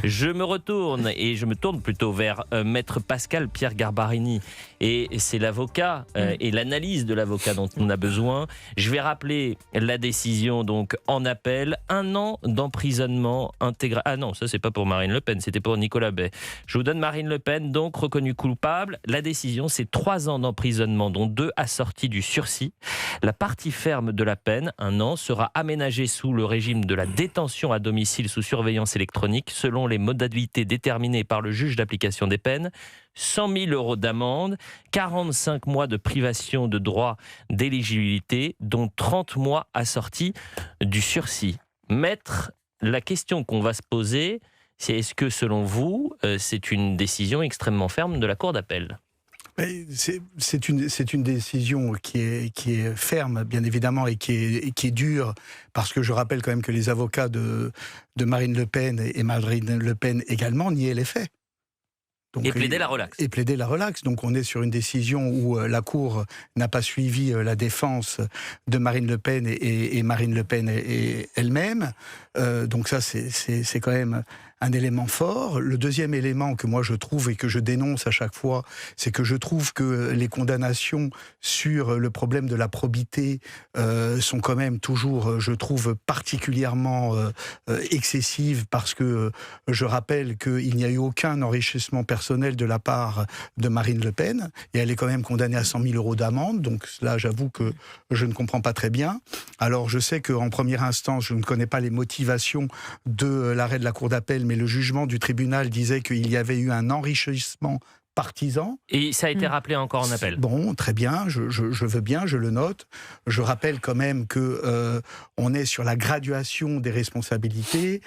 Je me retourne et je me tourne plutôt vers maître Pascal Pierre Garbarini. Et c'est l'avocat et l'analyse de l'avocat dont on a besoin. Je vais rappeler la décision donc en appel. 1 an d'emprisonnement intégral. Ah non, ça c'est pas pour Marine Le Pen, c'était pour Nicolas Bay. Je vous donne Marine Le Pen, donc reconnue coupable. La décision, c'est 3 ans d'emprisonnement, dont 2 assortis du sursis. La partie ferme de la peine, 1 an, sera aménagée sous le régime de la détention à domicile sous surveillance électronique, selon les modalités déterminées par le juge d'application des peines. 100 000 € d'amende, 45 mois de privation de droit d'éligibilité, dont 30 mois assortis du sursis. Maître, la question qu'on va se poser, c'est est-ce que, selon vous, c'est une décision extrêmement ferme de la Cour d'appel ? C'est une décision qui est ferme, bien évidemment, et qui est dure, parce que je rappelle quand même que les avocats de Marine Le Pen et Marine Le Pen également niaient les faits. Donc, et plaider la relaxe. Et plaider la relaxe. Donc on est sur une décision où la Cour n'a pas suivi la défense de Marine Le Pen et Marine Le Pen elle-même. Donc ça, c'est quand même un élément fort. Le deuxième élément que moi je trouve et que je dénonce à chaque fois, c'est que je trouve que les condamnations sur le problème de la probité sont quand même toujours, je trouve, particulièrement excessives, parce que je rappelle qu'il n'y a eu aucun enrichissement personnel de la part de Marine Le Pen, et elle est quand même condamnée à 100 000 € d'amende. Donc là, j'avoue que je ne comprends pas très bien. Alors je sais qu'en première instance, je ne connais pas les motivations de l'arrêt de la Cour d'appel, mais le jugement du tribunal disait qu'il y avait eu un enrichissement partisan. Et ça a été rappelé encore en appel. Bon, très bien, je veux bien, je le note. Je rappelle quand même que on est sur la graduation des responsabilités,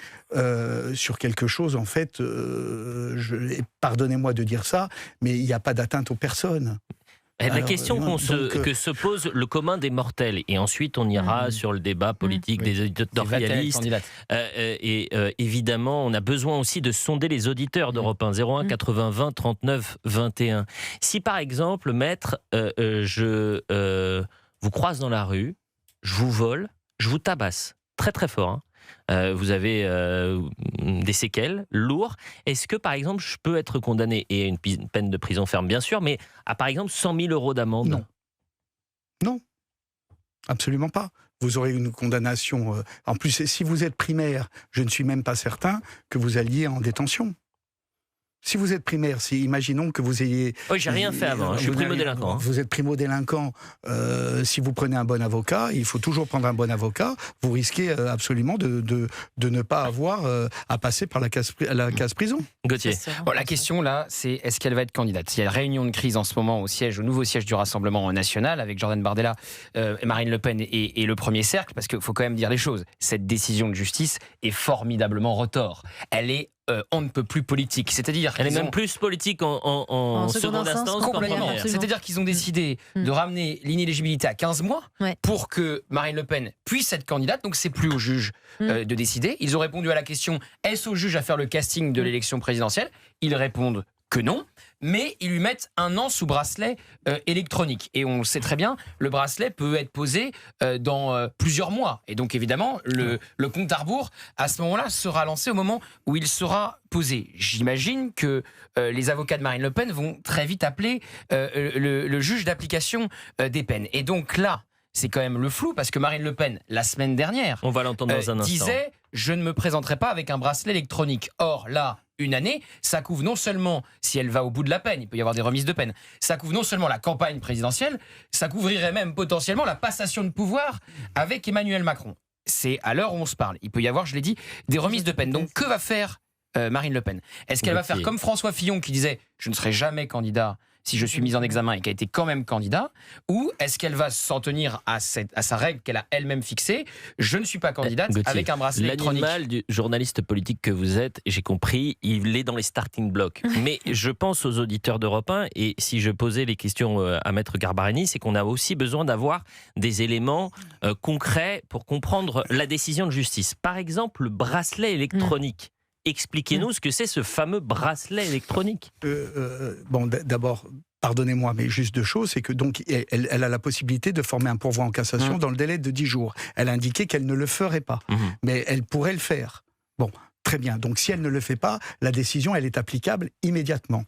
sur quelque chose, en fait, pardonnez-moi de dire ça, mais il n'y a pas d'atteinte aux personnes. La question que se pose le commun des mortels, et ensuite on ira sur le débat politique des éditorialistes. Évidemment, on a besoin aussi de sonder les auditeurs d'Europe 1, 01 80 20 39 21. Si par exemple, maître, je vous croise dans la rue, je vous vole, je vous tabasse très très fort, hein. Vous avez des séquelles lourdes. Est-ce que, par exemple, je peux être condamné, et une peine de prison ferme, bien sûr, mais à, par exemple, 100 000 € d'amende ? Non. Non, absolument pas. Vous aurez une condamnation. En plus, si vous êtes primaire, je ne suis même pas certain que vous alliez en détention. Si vous êtes primaire, imaginons que vous ayez... Oui, j'ai rien fait avant, je suis primo-délinquant. Vous êtes primo-délinquant, si vous prenez un bon avocat, il faut toujours prendre un bon avocat, vous risquez absolument de ne pas avoir à passer par la case prison. Gauthier. Bon, la question là, c'est est-ce qu'elle va être candidate ? Il y a une réunion de crise en ce moment au nouveau siège du Rassemblement national, avec Jordan Bardella, Marine Le Pen et le Premier Cercle, parce qu'il faut quand même dire les choses. Cette décision de justice est formidablement retors. Elle est on ne peut plus politique. C'est-à-dire elle est même plus politique en seconde instance qu'en première. C'est-à-dire qu'ils ont décidé de ramener l'inéligibilité à 15 mois pour que Marine Le Pen puisse être candidate. Donc c'est plus au juge de décider. Ils ont répondu à la question est-ce au juge à faire le casting de l'élection présidentielle ? Ils répondent que non, mais ils lui mettent 1 an sous bracelet électronique. Et on le sait très bien, le bracelet peut être posé dans plusieurs mois. Et donc évidemment, le compte à rebours, à ce moment-là, sera lancé au moment où il sera posé. J'imagine que les avocats de Marine Le Pen vont très vite appeler le juge d'application des peines. Et donc là, c'est quand même le flou, parce que Marine Le Pen, la semaine dernière, on va l'entendre dans un instant, disait « Je ne me présenterai pas avec un bracelet électronique ». Or, là, 1 année, ça couvre non seulement, si elle va au bout de la peine, il peut y avoir des remises de peine, ça couvre non seulement la campagne présidentielle, ça couvrirait même potentiellement la passation de pouvoir avec Emmanuel Macron. C'est à l'heure où on se parle. Il peut y avoir, je l'ai dit, des remises de peine. Donc, que va faire Marine Le Pen ? Est-ce qu'elle va faire comme François Fillon qui disait « Je ne serai jamais candidat si je suis mise en examen » et qui a été quand même candidat, ou est-ce qu'elle va s'en tenir à sa règle qu'elle a elle-même fixée ? Je ne suis pas candidate avec un bracelet électronique. L'animal du journaliste politique que vous êtes, j'ai compris, il est dans les starting blocks. Mais je pense aux auditeurs d'Europe 1, et si je posais les questions à Maître Garbarini, c'est qu'on a aussi besoin d'avoir des éléments concrets pour comprendre la décision de justice. Par exemple, le bracelet électronique. Expliquez-nous ce que c'est, ce fameux bracelet électronique. Bon, d'abord, pardonnez-moi, mais juste 2 choses, c'est que donc elle a la possibilité de former un pourvoi en cassation dans le délai de 10 jours. Elle a indiqué qu'elle ne le ferait pas, mais elle pourrait le faire. Bon, Très bien. Donc, si elle ne le fait pas, la décision, elle est applicable immédiatement.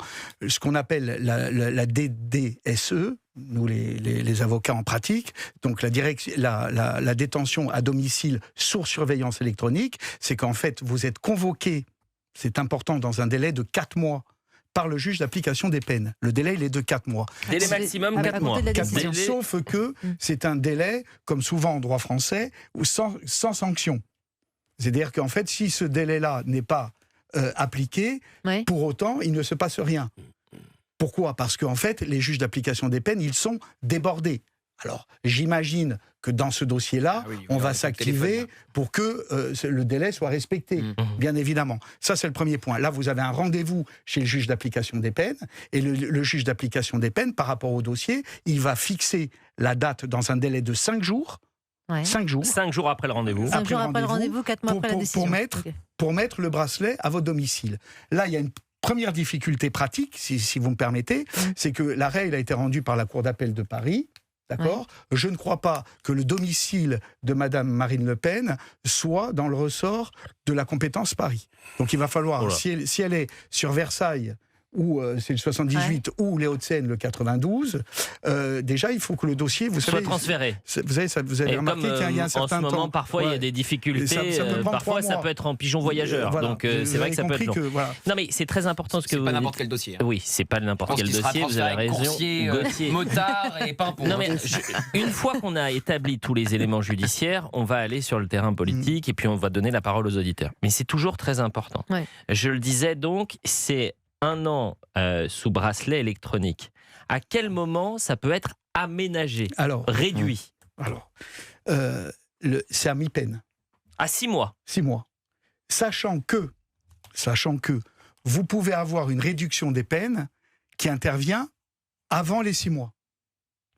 Ce qu'on appelle la DDSE, nous les avocats en pratique, donc la détention à domicile sous surveillance électronique, c'est qu'en fait, vous êtes convoqué, c'est important, dans un délai de 4 mois, par le juge d'application des peines. Le délai, il est de 4 mois. Délai maximum 4 mois. 4 mois. Sauf que c'est un délai, comme souvent en droit français, sans sanction. C'est-à-dire qu'en fait, si ce délai-là n'est pas appliqué, pour autant, il ne se passe rien. Pourquoi ? Parce qu'en fait, les juges d'application des peines, ils sont débordés. Alors, j'imagine que dans ce dossier-là, on va s'activer pour que le délai soit respecté, bien évidemment. Ça, c'est le premier point. Là, vous avez un rendez-vous chez le juge d'application des peines, et le juge d'application des peines, par rapport au dossier, il va fixer la date dans un délai de 5 jours. 5 jours. 5 jours après le rendez-vous. 5 jours après le rendez-vous, 4 mois après la décision. Pour mettre le bracelet à votre domicile. Là, il y a une première difficulté pratique, si vous me permettez, c'est que l'arrêt a été rendu par la Cour d'appel de Paris. D'accord ? Je ne crois pas que le domicile de Madame Marine Le Pen soit dans le ressort de la compétence Paris. Donc il va falloir, si elle est sur Versailles, ou c'est le 78, ou les Hauts-de-Seine, le 92, déjà, il faut que le dossier, soit transféré. Vous avez remarqué qu'il y a un certain temps... En ce moment, parfois, il y a des difficultés. Parfois, ça peut être en pigeon voyageur. Donc, c'est vrai que ça peut être long. Non, mais c'est très important ce que vous... C'est pas n'importe quel dossier. Oui, c'est pas n'importe quel dossier, vous avez raison. Gauthier, motard et pimpon. Non, mais une fois qu'on a établi tous les éléments judiciaires, on va aller sur le terrain politique et puis on va donner la parole aux auditeurs. Mais c'est toujours très important. Je le disais donc, c'est 1 an sous bracelet électronique. À quel moment ça peut être aménagé, réduit ? C'est à mi-peine. À 6 mois. 6 mois. Sachant que vous pouvez avoir une réduction des peines qui intervient avant les 6 mois.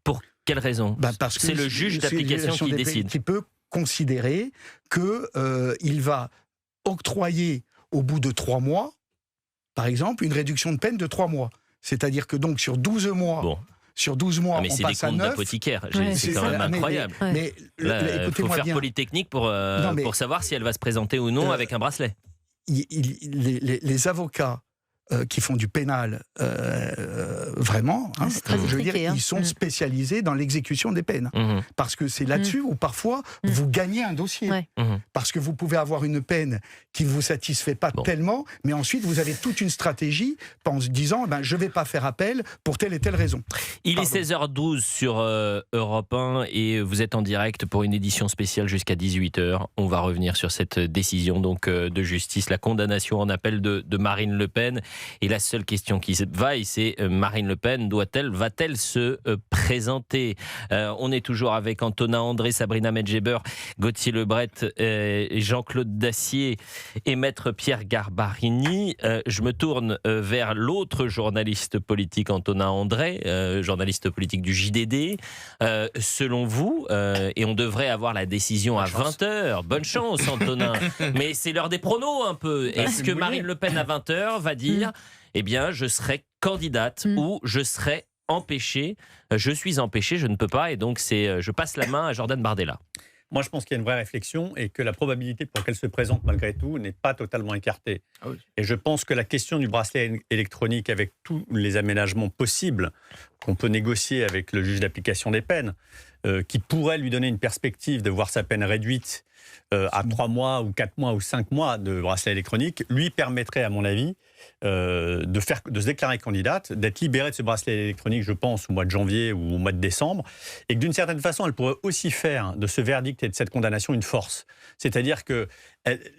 Pour quelle raison ? Parce que c'est le juge d'application qui décide. Qui peut considérer qu'il va octroyer au bout de 3 mois, par exemple, une réduction de peine de 3 mois. C'est-à-dire que donc sur 12 mois, sur 12 mois, on passe à 9. Mais c'est des comptes d'apothicaire, c'est quand même incroyable. Il faut faire polytechnique pour savoir si elle va se présenter ou non avec un bracelet. Les avocats qui font du pénal vraiment, je veux dire, ils sont spécialisés dans l'exécution des peines. Parce que c'est là-dessus où parfois vous gagnez un dossier. Parce que vous pouvez avoir une peine qui ne vous satisfait pas tellement, mais ensuite vous avez toute une stratégie en se disant je ne vais pas faire appel pour telle et telle raison. Il est 16h12 sur Europe 1 et vous êtes en direct pour une édition spéciale jusqu'à 18h. On va revenir sur cette décision donc, de justice, la condamnation en appel de Marine Le Pen. Et la seule question qui vaille, c'est Marine Le Pen va-t-elle se présenter ? On est toujours avec Antonin André, Sabrina Medjeber, Gauthier Lebret, Jean-Claude Dacier et Maître Pierre Garbarini. Je me tourne vers l'autre journaliste politique, Antonin André, journaliste politique du JDD. Selon vous, et on devrait avoir la décision à 20h, bonne chance Antonin, mais c'est l'heure des pronos un peu. Est-ce que Marine Le Pen à 20h va dire eh bien, je serai candidate ou je serai empêchée. Je suis empêchée, je ne peux pas. Et donc, je passe la main à Jordan Bardella. Moi, je pense qu'il y a une vraie réflexion et que la probabilité pour qu'elle se présente malgré tout n'est pas totalement écartée. Et je pense que la question du bracelet électronique, avec tous les aménagements possibles qu'on peut négocier avec le juge d'application des peines, qui pourrait lui donner une perspective de voir sa peine réduite à 3 mois ou 4 mois ou 5 mois de bracelet électronique, lui permettrait, à mon avis, de se déclarer candidate, d'être libérée de ce bracelet électronique, je pense, au mois de janvier ou au mois de décembre, et que d'une certaine façon, elle pourrait aussi faire de ce verdict et de cette condamnation une force. C'est-à-dire que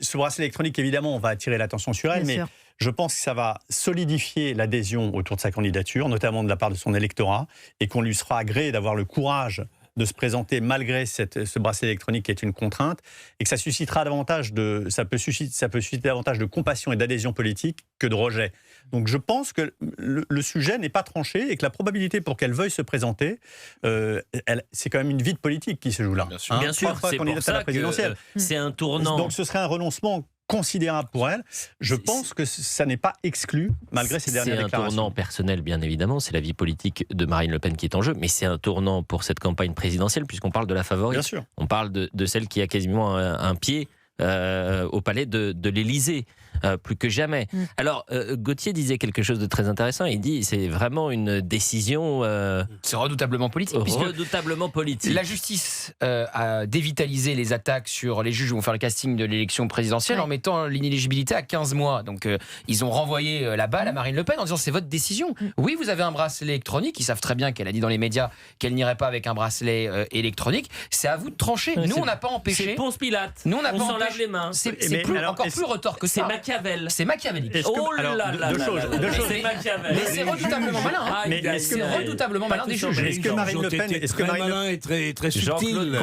ce bracelet électronique, évidemment, on va attirer l'attention sur elle, mais je pense que ça va solidifier l'adhésion autour de sa candidature, notamment de la part de son électorat, et qu'on lui sera agréé d'avoir le courage de se présenter malgré ce bracelet électronique qui est une contrainte, et que ça suscitera davantage ça peut susciter davantage de compassion et d'adhésion politique que de rejet. Donc je pense que le sujet n'est pas tranché et que la probabilité pour qu'elle veuille se présenter, c'est quand même une vie de politique qui se joue là. Bien sûr, c'est pour ça que c'est un tournant. Donc ce serait un renoncement considérable pour elle. Je pense que ça n'est pas exclu, malgré ces dernières déclarations. C'est un tournant personnel, bien évidemment. C'est la vie politique de Marine Le Pen qui est en jeu. Mais c'est un tournant pour cette campagne présidentielle, puisqu'on parle de la favorite. Bien sûr. On parle de celle qui a quasiment un pied au palais de l'Élysée, plus que jamais. Alors, Gauthier disait quelque chose de très intéressant. Il dit c'est vraiment une décision... c'est redoutablement politique. Redoutablement politique. La justice a dévitalisé les attaques sur les juges qui vont faire le casting de l'élection présidentielle en mettant l'inéligibilité à 15 mois. Donc, ils ont renvoyé la balle à Marine Le Pen en disant c'est votre décision. Oui, vous avez un bracelet électronique. Ils savent très bien qu'elle a dit dans les médias qu'elle n'irait pas avec un bracelet électronique. C'est à vous de trancher. Nous, on n'a pas empêché. C'est Ponce Pilate. Nous, on n'a pas s'en lave les mains. C'est encore plus retors que ça. C'est Machiavel. C'est machiavélique. Oh là là. Deux choses. C'est Machiavel. Mais c'est redoutablement malin. C'est redoutablement malin des juges. Est-ce que Marine Le Pen est malin et très subtil.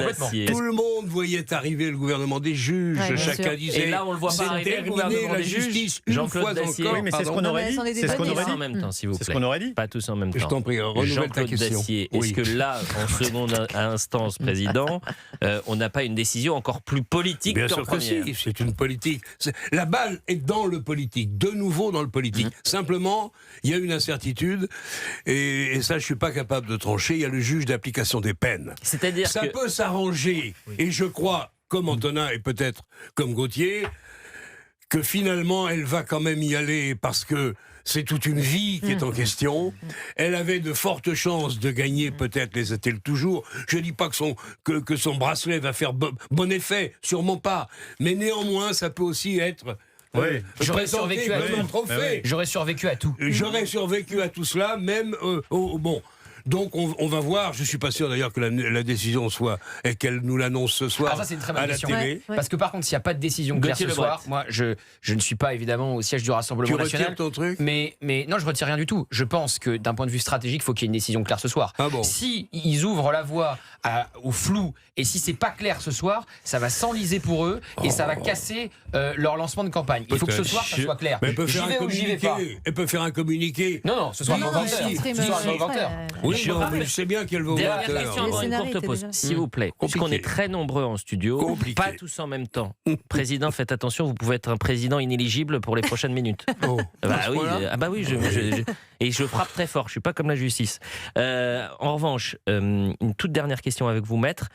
Tout le monde voyait arriver le gouvernement des juges. Chacun disait. Et là, on le voit pas arriver le gouvernement des juges. Jean-Claude Dacier. Oui, mais c'est ce qu'on aurait dit. C'est ce qu'on aurait dit en même temps, s'il vous plaît. C'est ce qu'on aurait dit. Pas tous en même temps. Je t'en prie, renouvelle ta question. Dacier, est-ce que là, en seconde instance, président, on n'a pas une décision encore plus politique Bien qu'en sûr que première? si, c'est une politique. La balle est dans le politique, de nouveau dans le politique. Simplement, il y a une incertitude, et ça, je suis pas capable de trancher. Il y a le juge d'application des peines. C'est-à-dire ça peut s'arranger, et je crois, comme Antonin et peut-être comme Gauthier, que finalement, elle va quand même y aller parce que c'est toute une vie qui est en question. Elle avait de fortes chances de gagner, peut-être les a-t-elle toujours. Je ne dis pas que son bracelet va faire bon effet, sûrement pas. Mais néanmoins, ça peut aussi être... J'aurais survécu à tout. J'aurais survécu à tout cela, même bon. Donc on va voir, je ne suis pas sûr d'ailleurs que la décision soit, et qu'elle nous l'annonce ce soir ça, c'est une très bonne à la question. télé. Parce que par contre, s'il n'y a pas de décision claire ce soir, moi je ne suis pas évidemment au siège du Rassemblement National. Tu retires ton truc ? Mais non, je ne retire rien du tout. Je pense que d'un point de vue stratégique, il faut qu'il y ait une décision claire ce soir. Ah bon. Si ils ouvrent la voie au flou, et si c'est pas clair ce soir, ça va s'enliser pour eux, et ça va casser leur lancement de campagne. Il faut que ce soir, ça soit clair. Mais elle peut faire un communiqué. Elle peut faire un communiqué. Non, ce soir, ce soir, Oui, je sais bien qu'elle va au Dernière question avant une courte pause, s'il vous plaît. Puisqu'on est très nombreux en studio, pas tous en même temps. Président, faites attention, vous pouvez être un président inéligible pour les prochaines minutes. Et je frappe très fort, je suis pas comme la justice. En revanche, une toute dernière question avec vous, maître.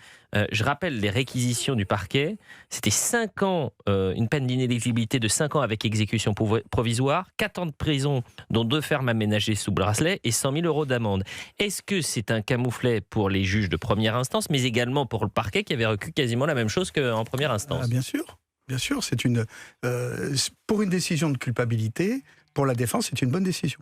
Je rappelle les réquisitions du parquet. C'était 5 ans, une peine d'inéligibilité de 5 ans avec exécution provisoire, 4 ans de prison, dont 2 fermes aménagées sous bracelet et 100 000 € d'amende. Est-ce que c'est un camouflet pour les juges de première instance, mais également pour le parquet qui avait reçu quasiment la même chose qu'en première instance? Bien sûr, c'est pour une décision de culpabilité, pour la défense, c'est une bonne décision.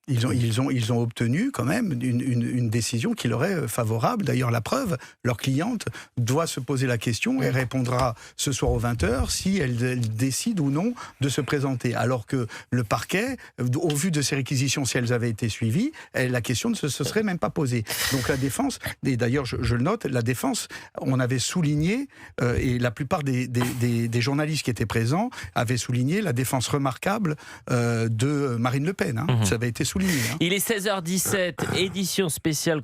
Ils ont obtenu quand même une décision qui leur est favorable. D'ailleurs, la preuve, leur cliente doit se poser la question et répondra ce soir aux 20h si elle décide ou non de se présenter. Alors que le parquet, au vu de ces réquisitions, si elles avaient été suivies, la question ne se serait même pas posée. Donc la défense, et d'ailleurs je le note, la défense, on avait souligné, et la plupart des journalistes qui étaient présents avaient souligné la défense remarquable de Marine Le Pen. Ça avait été souligné. Il est 16h17, édition spéciale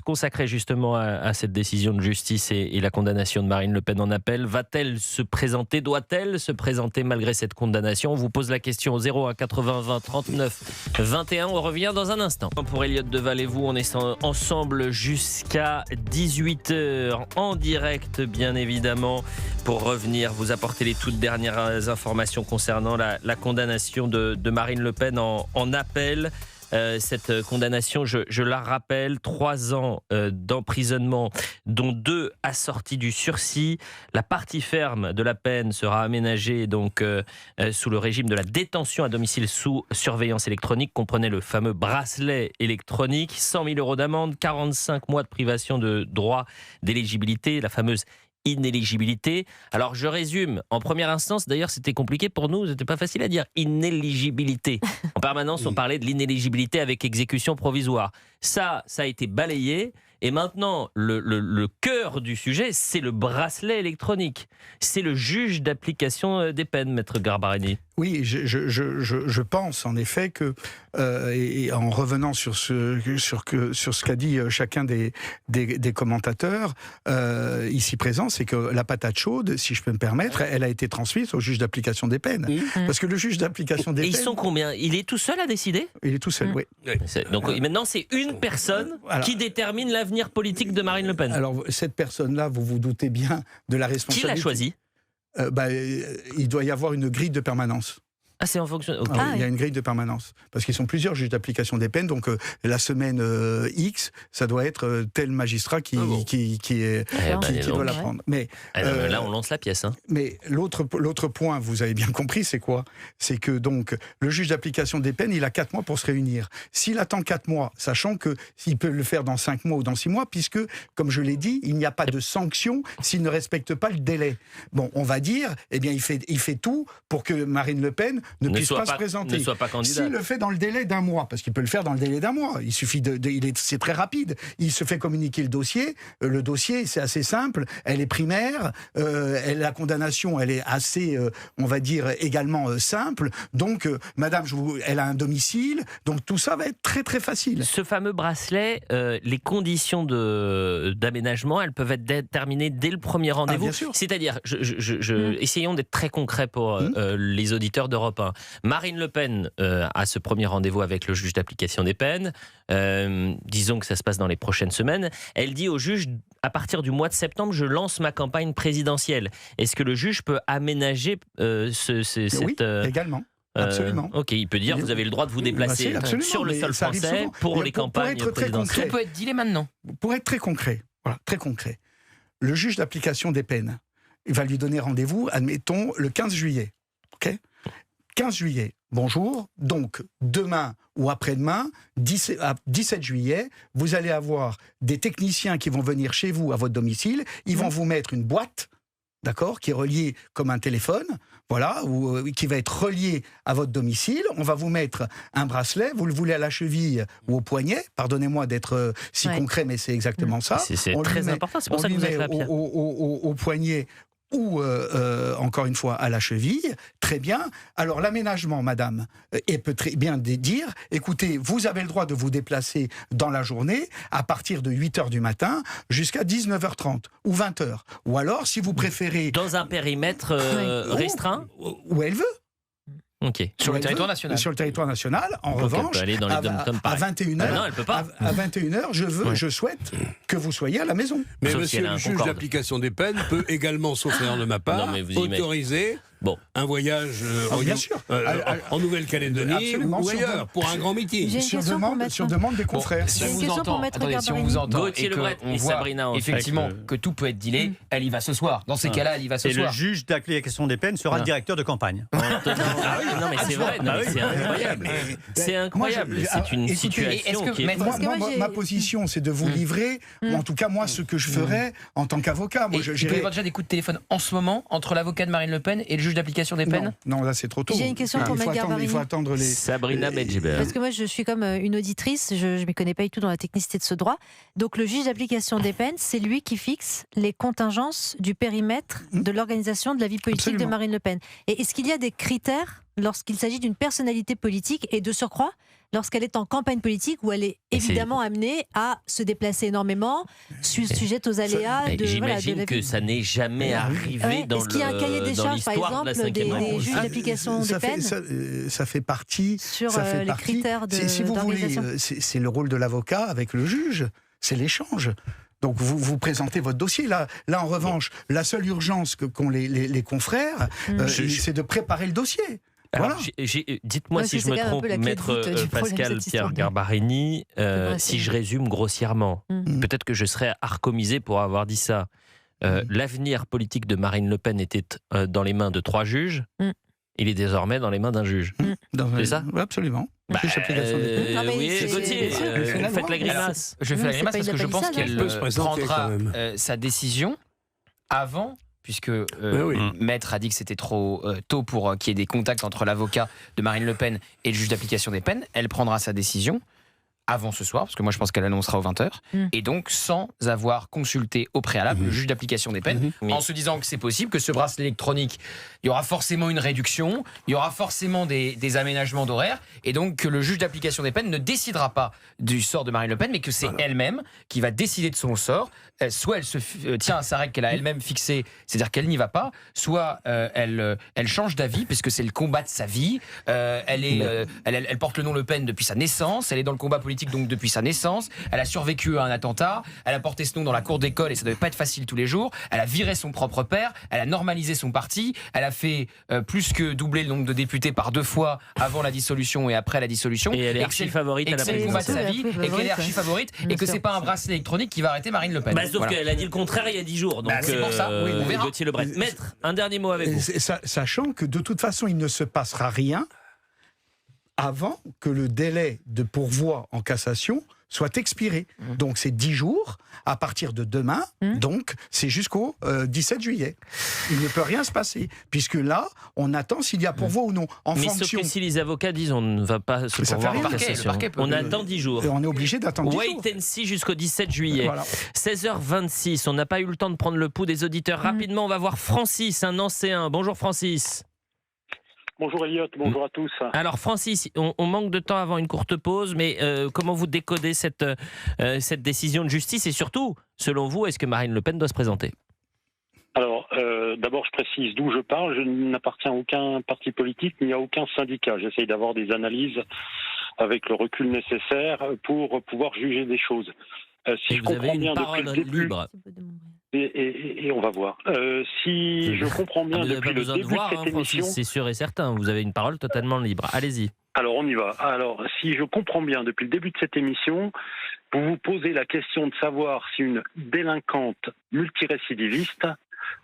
consacrée justement à cette décision de justice et la condamnation de Marine Le Pen en appel. Va-t-elle se présenter? Doit-elle se présenter malgré cette condamnation? On vous pose la question au 01 80 20 39 21. On revient dans un instant. Pour Elliot Deval et vous, on est ensemble jusqu'à 18h en direct, bien évidemment, pour revenir vous apporter les toutes dernières informations concernant la condamnation de Marine Le Pen en appel. Cette condamnation, je la rappelle, 3 ans d'emprisonnement, dont 2 assortis du sursis. La partie ferme de la peine sera aménagée donc sous le régime de la détention à domicile sous surveillance électronique, comprenait le fameux bracelet électronique, 100 000 € d'amende, 45 mois de privation de droit d'éligibilité, la fameuse inéligibilité. Alors je résume, en première instance, d'ailleurs c'était compliqué pour nous, c'était pas facile à dire, inéligibilité. En permanence on parlait de l'inéligibilité avec exécution provisoire. Ça a été balayé, et maintenant le cœur du sujet, c'est le bracelet électronique. C'est le juge d'application des peines, maître Garbarini. Oui, je pense en effet que, et en revenant sur ce qu'a dit chacun des commentateurs ici présents, c'est que la patate chaude, si je peux me permettre, elle a été transmise au juge d'application des peines. Parce que le juge d'application des peines... Et ils sont combien? Il est tout seul à décider? Il est tout seul, oui. Donc maintenant, c'est une personne qui détermine l'avenir politique de Marine Le Pen. Alors, cette personne-là, vous vous doutez bien de la responsabilité. Qui l'a choisie? il doit y avoir une grille de permanence. Ah, c'est en fonction. Okay. Il y a une grille de permanence. Parce qu'ils sont plusieurs juges d'application des peines. Donc, la semaine X, ça doit être tel magistrat qui doit la prendre. Mais, là, on lance la pièce. Hein. Mais l'autre point, vous avez bien compris, c'est quoi? C'est que donc, le juge d'application des peines, il a 4 mois pour se réunir. S'il attend 4 mois, sachant qu'il peut le faire dans 5 mois ou dans 6 mois, puisque, comme je l'ai dit, il n'y a pas de sanction s'il ne respecte pas le délai. Bon, on va dire, eh bien, il fait tout pour que Marine Le Pen ne puisse pas se présenter. Ne soit pas candidat. S'il le fait dans le délai d'un mois, parce qu'il peut le faire dans le délai d'un mois, il suffit c'est très rapide. Il se fait communiquer le dossier. Le dossier, c'est assez simple. Elle est primaire. La condamnation, elle est assez, on va dire, également simple. Donc, madame, elle a un domicile. Donc, tout ça va être très, très facile. Ce fameux bracelet, les conditions d'aménagement, elles peuvent être déterminées dès le premier rendez-vous. C'est-à-dire, essayons d'être très concrets pour les auditeurs d'Europe 1. Marine Le Pen a ce premier rendez-vous avec le juge d'application des peines. Disons que ça se passe dans les prochaines semaines. Elle dit au juge, à partir du mois de septembre, je lance ma campagne présidentielle. Est-ce que le juge peut aménager Oui, également. Absolument. Ok, il peut dire, vous avez le droit de vous déplacer sur le sol français pour les campagnes présidentielles. Tout peut être dealé maintenant. Pour être très concret, très concret, le juge d'application des peines, il va lui donner rendez-vous, admettons, le 15 juillet. Ok ? 15 juillet, bonjour. Donc, demain ou après-demain, 17 juillet, vous allez avoir des techniciens qui vont venir chez vous, à votre domicile. Ils vont vous mettre une boîte, d'accord, qui est reliée comme un téléphone, voilà, ou qui va être reliée à votre domicile. On va vous mettre un bracelet. Vous le voulez à la cheville ou au poignet. Pardonnez-moi d'être si concret, mais c'est exactement ça. C'est très important, c'est pour ça que vous êtes là, Pierre. Au poignet ou, encore une fois, à la cheville. Très bien. Alors, l'aménagement, madame, peut très bien dire, écoutez, vous avez le droit de vous déplacer dans la journée à partir de 8h du matin jusqu'à 19h30 ou 20h. Ou alors, si vous préférez... Dans un périmètre restreint où elle veut. Ok. Sur le territoire national. Sur le territoire national. En revanche, aller dans les à 21h, non, elle peut pas. À 21h, je souhaite que vous soyez à la maison. Mais sauf monsieur le juge d'application des peines peut également, sauf erreur de ma part, autoriser un voyage en Nouvelle-Calédonie ou ailleurs pour un grand meeting. Sur demande des confrères. Si on vous entend Gauthier Lebret et Sabrina, effectivement, que tout peut être dealé, elle y va ce soir. Dans ces cas-là, elle y va ce soir. Et le juge d'application des peines sera le directeur de campagne. Non mais c'est vrai, c'est incroyable. C'est incroyable. C'est une situation qui est... Ma position, c'est de vous livrer, ou en tout cas, moi, ce que je ferais en tant qu'avocat. Il peut y avoir déjà des coups de téléphone en ce moment entre l'avocat de Marine Le Pen et le juge d'application des peines? Non, là, c'est trop tôt. J'ai une question pour Maître Garbarini. Il faut attendre les... Sabrina Medjiber. Parce que moi, je suis comme une auditrice, je ne m'y connais pas du tout dans la technicité de ce droit. Donc, le juge d'application des peines, c'est lui qui fixe les contingences du périmètre de l'organisation de la vie politique de Marine Le Pen. Et est-ce qu'il y a des critères lorsqu'il s'agit d'une personnalité politique et de surcroît lorsqu'elle est en campagne politique où elle est évidemment amenée à se déplacer énormément, sujette aux aléas de j'imagine que ça n'est jamais arrivé dans est-ce qu'il y a un cahier des charges, par exemple, des juges d'application des peines ça fait partie... Sur les critères si vous voulez, c'est le rôle de l'avocat avec le juge, c'est l'échange. Donc vous présentez votre dossier. Là en revanche, la seule urgence qu'ont les confrères, c'est de préparer le dossier. Alors, dites-moi si je me trompe, maître Pascal Pierre Garbarini, si je résume grossièrement, peut-être que je serais arcomisé pour avoir dit ça. L'avenir politique de Marine Le Pen était dans les mains de 3 juges, il est désormais dans les mains d'un juge. C'est ça? Oui, absolument. Oui, Gauthier, faites la grimace. Je fais la grimace parce que je pense qu'elle prendra sa décision avant... puisque Maître a dit que c'était trop tôt pour qu'il y ait des contacts entre l'avocat de Marine Le Pen et le juge d'application des peines. Elle prendra sa décision avant ce soir, parce que moi je pense qu'elle annoncera aux 20h, et donc sans avoir consulté au préalable le juge d'application des peines, en se disant que c'est possible, que ce bracelet électronique, il y aura forcément une réduction, il y aura forcément des aménagements d'horaire, et donc que le juge d'application des peines ne décidera pas du sort de Marine Le Pen, mais que c'est elle-même qui va décider de son sort. Soit elle se tient à sa règle qu'elle a elle-même fixée, c'est-à-dire qu'elle n'y va pas, soit elle change d'avis, puisque c'est le combat de sa vie, elle porte le nom Le Pen depuis sa naissance, elle est dans le combat politique politique donc depuis sa naissance. Elle a survécu à un attentat. Elle a porté ce nom dans la cour d'école et ça devait pas être facile tous les jours. Elle a viré son propre père. Elle a normalisé son parti. Elle a fait plus que doubler le nombre de députés par 2 fois avant la dissolution et après la dissolution. Et elle est archi favorite à la présidentielle. présidentielle. C'est le combat de sa vie et qu'elle est archi favorite et que c'est pas un bracelet électronique qui va arrêter Marine Le Pen. Bah, sauf qu'elle a dit le contraire il y a 10 jours. Donc, c'est pour ça. Oui, on verra. Gauthier Lebret. Maître, un dernier mot avec vous. Sachant que de toute façon, il ne se passera rien avant que le délai de pourvoi en cassation soit expiré. Donc c'est 10 jours à partir de demain, donc c'est jusqu'au 17 juillet. Il ne peut rien se passer, puisque là, on attend s'il y a pourvoi ou non. Mais sauf que si les avocats disent on ne va pas se pourvoir en cassation, on attend 10 jours. Et on est obligé d'attendre 10 jours. Wait and see jusqu'au 17 juillet. Voilà. 16h26, on n'a pas eu le temps de prendre le pouls des auditeurs. Rapidement, on va voir Francis, un ancien. Bonjour Francis. Bonjour Elliot, bonjour à tous. Alors Francis, on manque de temps avant une courte pause, mais comment vous décodez cette décision de justice et surtout, selon vous, est-ce que Marine Le Pen doit se présenter ? Alors, d'abord, je précise d'où je parle. Je n'appartiens à aucun parti politique ni à aucun syndicat. J'essaye d'avoir des analyses avec le recul nécessaire pour pouvoir juger des choses. Si et je vous avez comprends une bien parole depuis le début, libre. Et on va voir. Si je comprends bien depuis le début de cette émission, c'est sûr et certain. Vous avez une parole totalement libre. Allez-y. Alors on y va. Alors si je comprends bien depuis le début de cette émission, vous vous posez la question de savoir si une délinquante multirécidiviste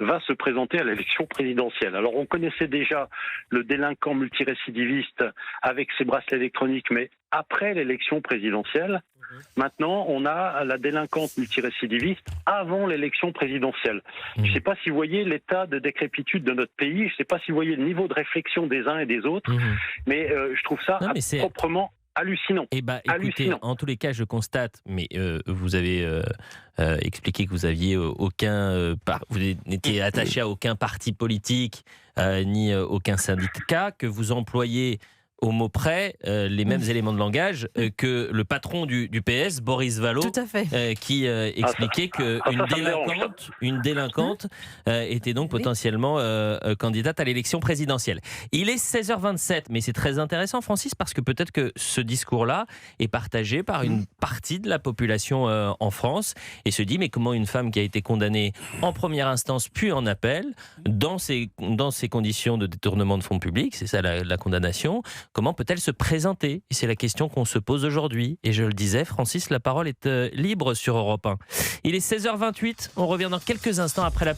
va se présenter à l'élection présidentielle. Alors on connaissait déjà le délinquant multirécidiviste avec ses bracelets électroniques, mais après l'élection présidentielle, maintenant on a la délinquante multirécidiviste avant l'élection présidentielle. Je ne sais pas si vous voyez l'état de décrépitude de notre pays, je ne sais pas si vous voyez le niveau de réflexion des uns et des autres, mais je trouve ça proprement hallucinant. Eh ben, écoutez, en tous les cas, je constate, mais vous avez expliqué que vous aviez vous n'étiez attaché à aucun parti politique ni aucun syndicat, que vous employez au mot près les mêmes éléments de langage que le patron du PS, Boris Vallaud, qui expliquait qu'une délinquante était donc potentiellement candidate à l'élection présidentielle. Il est 16h27, mais c'est très intéressant, Francis, parce que peut-être que ce discours-là est partagé par une partie de la population en France et se dit, mais comment une femme qui a été condamnée en première instance puis en appel, dans ces conditions de détournement de fonds publics, c'est ça la condamnation, comment peut-elle se présenter ? Et c'est la question qu'on se pose aujourd'hui. Et je le disais, Francis, la parole est libre sur Europe 1. Il est 16h28, on revient dans quelques instants après la pause.